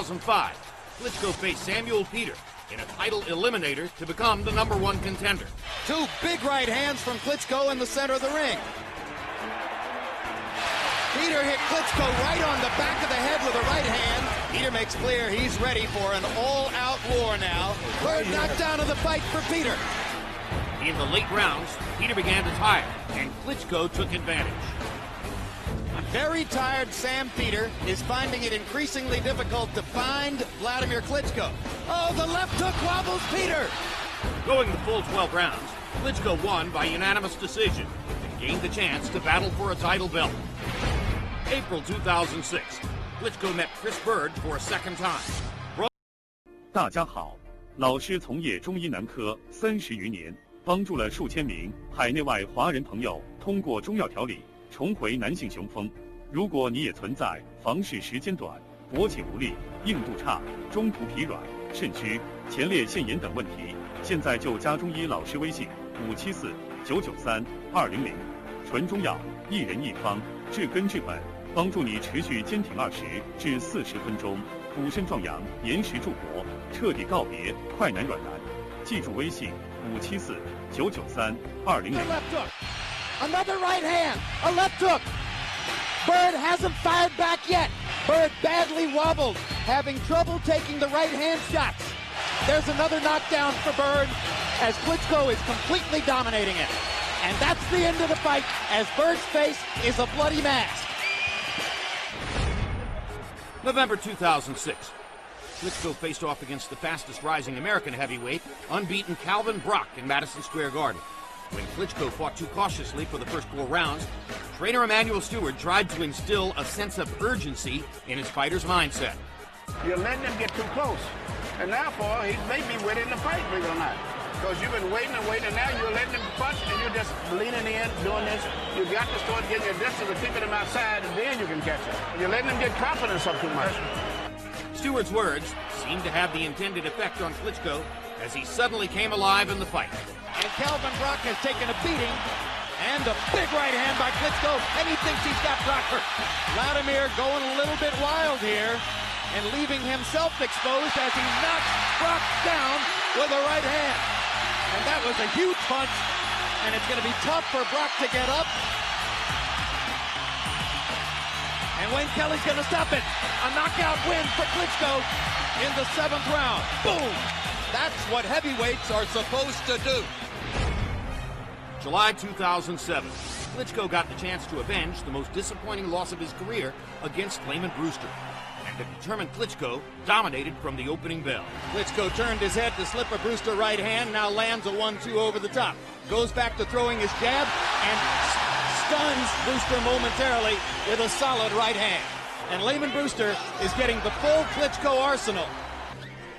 2005, Klitschko faced Samuel Peter in a title eliminator to become the #1 contender. Two big right hands from Klitschko in the center of the ring. Peter hit Klitschko right on the back of the head with a right hand. Peter makes clear he's ready for an all-out war now. Third knockdown of the fight for Peter. In the late rounds, Peter began to tire, and Klitschko took advantage. Very tired Sam Peter is finding it increasingly difficult to find Vladimir Klitschko. Oh, the left hook wobbles Peter. Going the full 12 rounds, Klitschko won by unanimous decision and gained the chance to battle for a title belt. April 2006, Klitschko met Chris Bird for a second time. 大家好，老师从业中医男科30余年，帮助了数千名海内外华人朋友通过中药调理重回男性雄风。如果你也存在房事时间短、勃起无力、硬度差、中途疲软、肾虚、前列腺炎等问题，现在就加中医老师微信574-993-200，纯中药，一人一方，治根治本，帮助你持续坚挺20至40分钟，补肾壮阳，延时助勃，彻底告别快男软男。记住微信574-993-200。Another right hand, a left hook. Bird hasn't fired back yet. Bird badly wobbled, having trouble taking the right hand shots. There's another knockdown for Bird as Klitschko is completely dominating it. And that's the end of the fight as Bird's face is a bloody mask. November 2006, Klitschko faced off against the fastest rising American heavyweight, unbeaten Calvin Brock in Madison Square Garden. When Klitschko fought too cautiously for the first 4 rounds, trainer Emanuel Stewart tried to instill a sense of urgency in his fighter's mindset. You're letting him get too close. And therefore, he may be winning the fight, believe it or not. Because you've been waiting and waiting, and now you're letting him punch, and you're just leaning in, doing this. You got to start getting your distance and keeping him outside, and then you can catch him. You're letting him get confidence up too much. Stewart's words seemed to have the intended effect on Klitschko as he suddenly came alive in the fight. And Calvin Brock has taken a beating, and a big right hand by Klitschko, and he thinks he's got Brock hurt. Vladimir going a little bit wild here, and leaving himself exposed as he knocks Brock down with a right hand. And that was a huge punch, and it's going to be tough for Brock to get up. And Wayne Kelly's going to stop it. A knockout win for Klitschko in the 7th round. Boom! That's what heavyweights are supposed to do. July 2007, Klitschko got the chance to avenge the most disappointing loss of his career against Layman Brewster. And the determined Klitschko dominated from the opening bell. Klitschko turned his head to slip a Brewster right hand, now lands a 1-2 over the top. Goes back to throwing his jab and stuns Brewster momentarily with a solid right hand. And Layman Brewster is getting the full Klitschko arsenal.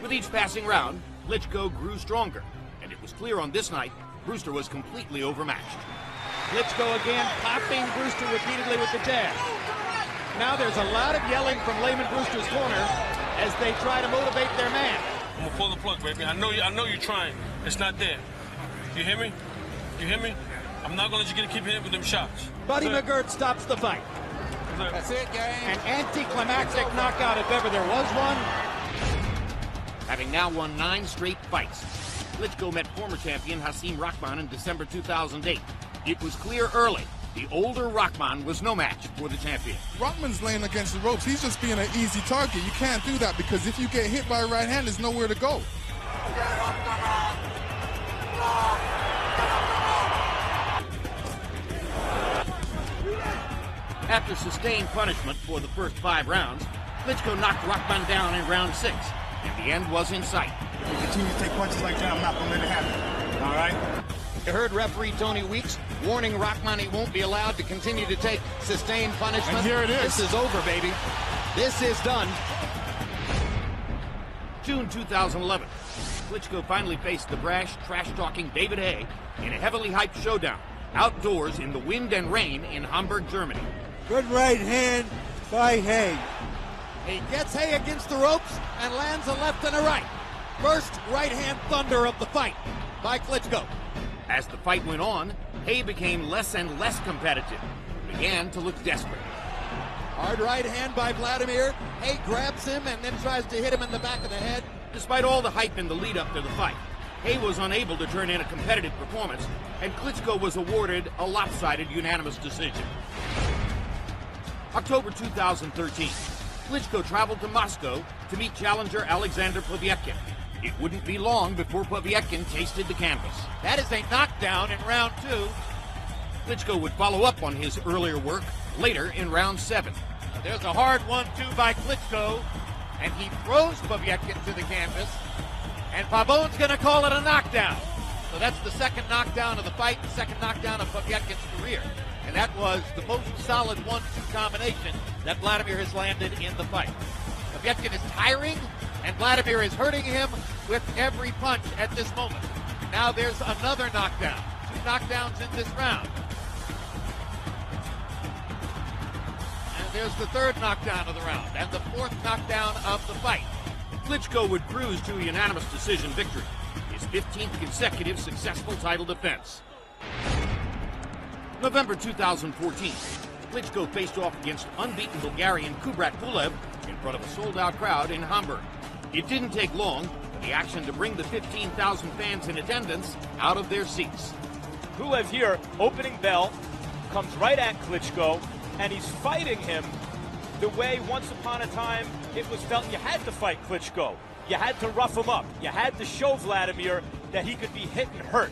With each passing round, Klitschko grew stronger, and it was clear on this night Brewster was completely overmatched. Klitschko again popping Brewster repeatedly with the jab. Now there's a lot of yelling from Layman Brewster's corner as they try to motivate their man. I'm gonna pull the plug, baby. I know you're trying. It's not there. You hear me? You hear me? I'm not gonna let you keep hitting with them shots. Buddy McGirt stops the fight. That's it, gang. An anticlimactic knockout if ever there was one. Having now won 9 straight fights, Klitschko met former champion Hasim Rahman in December 2008. It was clear early the older Rahman was no match for the champion. Rahman's laying against the ropes. He's just being an easy target. You can't do that because if you get hit by a right hand, there's nowhere to go. After sustained punishment for the first 5 rounds, Klitschko knocked Rahman down in round 6, and the end was in sight. If you continue to take punches like that, I'm not going to let it happen. All right? You heard referee Tony Weeks warning Rahman he won't be allowed to continue to take sustained punishment. And here it is. This is over, baby. This is done. June 2011, Klitschko finally faced the brash, trash-talking David Hay in a heavily hyped showdown outdoors in the wind and rain in Hamburg, Germany. Good right hand by Hay. He gets Hay against the ropes and lands a left and a right. First right hand thunder of the fight by Klitschko. As the fight went on, Hay became less and less competitive and began to look desperate. Hard right hand by Vladimir. Hay grabs him and then tries to hit him in the back of the head. Despite all the hype in the lead-up to the fight, Hay was unable to turn in a competitive performance, and Klitschko was awarded a lopsided unanimous decision. October 2013, Klitschko traveled to Moscow to meet challenger Alexander Povetkin. It wouldn't be long before Povetkin tasted the canvas. That is a knockdown in round 2. Klitschko would follow up on his earlier work later in round 7. There's a hard 1-2 by Klitschko, and he throws Povetkin to the canvas, and Pavone's going to call it a knockdown. So that's the second knockdown of the fight, the second knockdown of Povetkin's career. And that was the most solid 1-2 combination that Vladimir has landed in the fight. Povetkin is tiring, and Vladimir is hurting him with every punch at this moment. Now there's another knockdown. 2 knockdowns in this round. And there's the third knockdown of the round, and the fourth knockdown of the fight. Klitschko would cruise to a unanimous decision victory, his 15th consecutive successful title defense. November 2014, Klitschko faced off against unbeaten Bulgarian Kubrat Pulev in front of a sold-out crowd in Hamburg. It didn't take long for the action to bring the 15,000 fans in attendance out of their seats. Pulev here, opening bell, comes right at Klitschko, and he's fighting him the way once upon a time it was felt you had to fight Klitschko. You had to rough him up. You had to show Vladimir that he could be hit and hurt.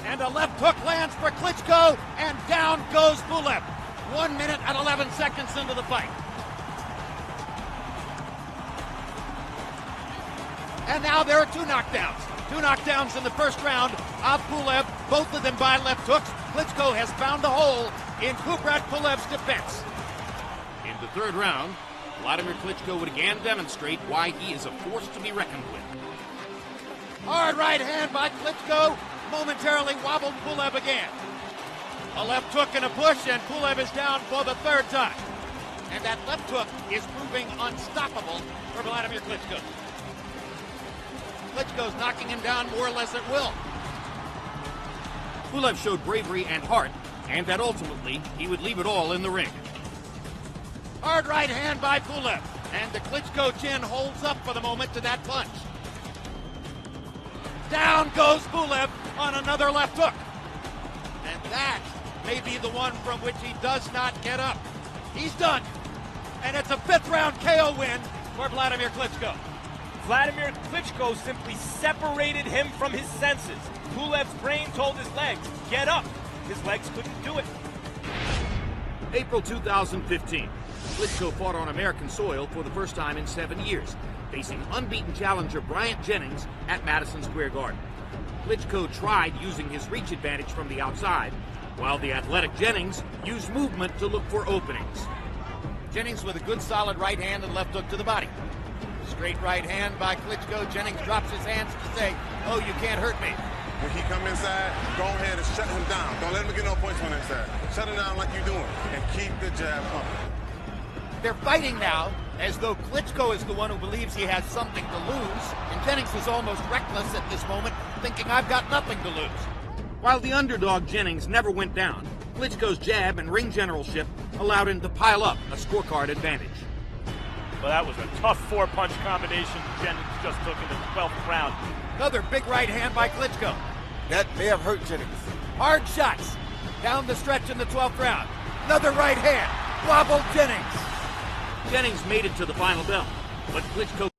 And a left hook lands for Klitschko, and down goes Pulev. 1 minute and 11 seconds into the fight. And now there are 2 knockdowns. 2 knockdowns in the first round of Pulev, both of them by left hooks. Klitschko has found a hole in Kubrat Pulev's defense. In the third round, Vladimir Klitschko would again demonstrate why he is a force to be reckoned with. Hard right hand by Klitschko, momentarily wobbled Pulev again. A left hook and a push, and Pulev is down for the third time. And that left hook is proving unstoppable for Vladimir Klitschko. Klitschko's knocking him down more or less at will. Pulev showed bravery and heart, and that ultimately he would leave it all in the ring. Hard right hand by Pulev, and the Klitschko chin holds up for the moment to that punch. Down goes Pulev on another left hook. And that may be the one from which he does not get up. He's done. And it's a 5th round KO win for Vladimir Klitschko. Vladimir Klitschko simply separated him from his senses. Pulev's brain told his legs, get up. His legs couldn't do it. April 2015. Klitschko fought on American soil for the first time in 7 years, facing unbeaten challenger Bryant Jennings at Madison Square Garden. Klitschko tried using his reach advantage from the outside, while the athletic Jennings used movement to look for openings. Jennings with a good solid right hand and left hook to the body. Straight right hand by Klitschko. Jennings drops his hands to say, oh, you can't hurt me. When he come inside, go ahead and shut him down. Don't let him get no points on inside. Shut him down like you're doing, and keep the jab pumping. They're fighting now as though Klitschko is the one who believes he has something to lose, and Jennings is almost reckless at this moment, thinking I've got nothing to lose. While the underdog Jennings never went down, Klitschko's jab and ring generalship allowed him to pile up a scorecard advantage. Well, that was a tough 4-punch combination Jennings just took in the 12th round. Another big right hand by Klitschko. That may have hurt Jennings. Hard shots down the stretch in the 12th round. Another right hand. Wobbled Jennings. Jennings made it to the final bell, but Klitschko